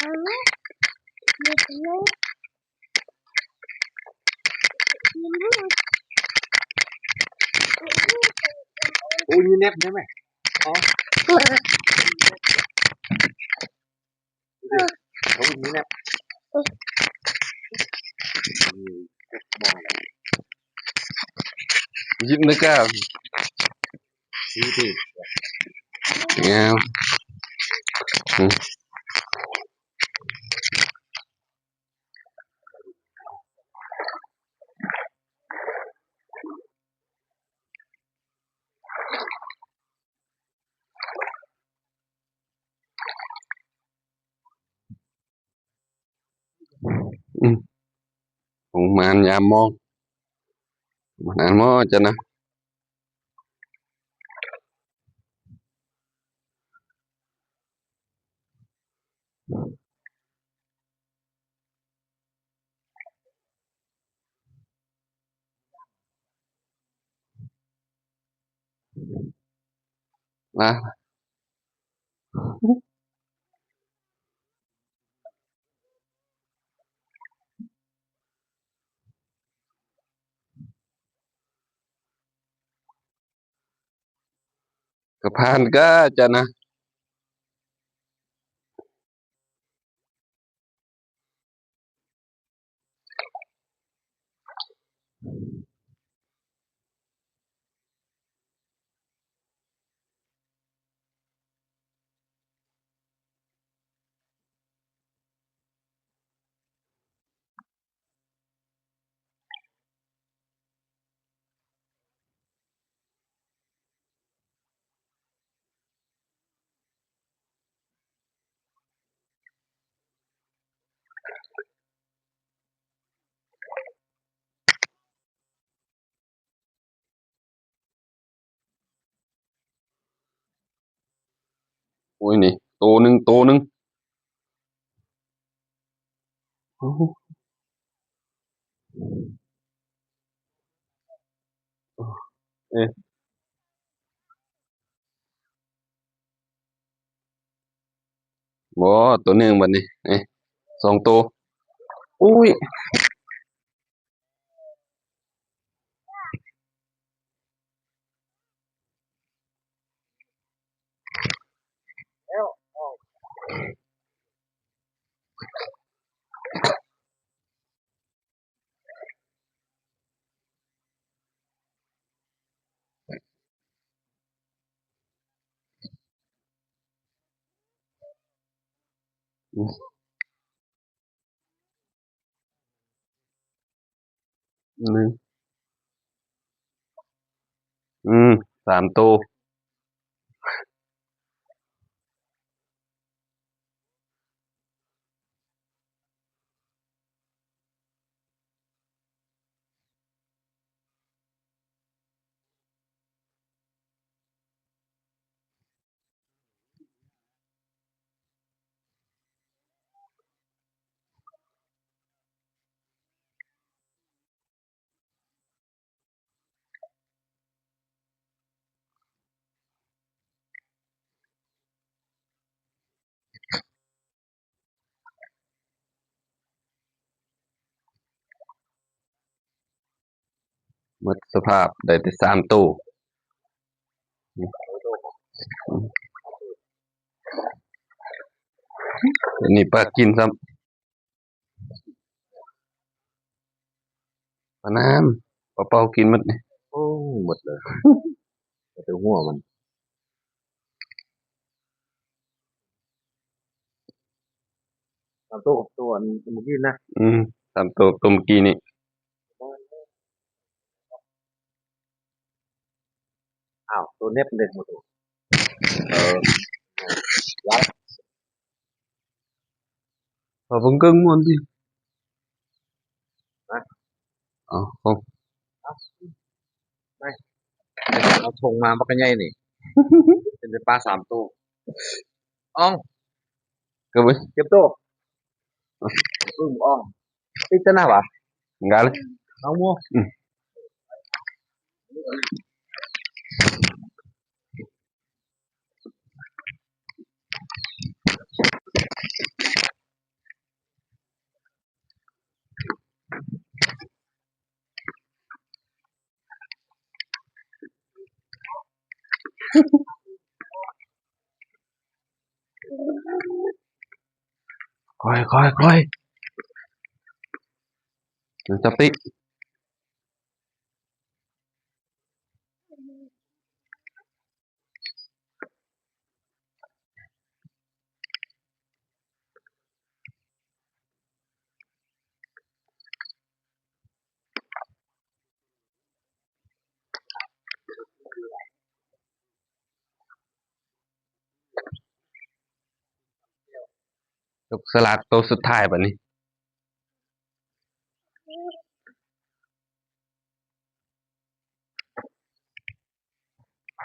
โอ้ยมีเน็บใช่ไหมอ๋อเขามีเน็บยิบนึกอ่ะดีดีเนี่ยของมันยามมองมันมอจะนะนะกระพานก็จะนะโอ้ยนี่โตหนึ่งเอ๊ะบ่ตัวหนึ่งบัดนี้เอ๊ะ2 ตัวอุ้ยหนึ่งอืม3 ตัวหมดสภาพได้แต่3 ตัวอันนี้ปลากินซ้ำปลาน้ำปลาเป้ากินหมดนี่ โอ้หมดเลยแต่หัวมันตัวเมื่อกี้นะ 3 ตัวเมื่อกี้นี่อ้าวตัวเน็บเด็ดหมดเออยัดพอผมก็งอนดินะอ๋อkhông ไม่เราทงมาบักกันใหญ่นี่เป็นปลา3 ตัวอ่องก็ไป เก็บตัวอ่องติดจะหน้าวะ enggak lah เอามัว ค่อยจับติยกสลักตัวสุดท้ายแบบนี้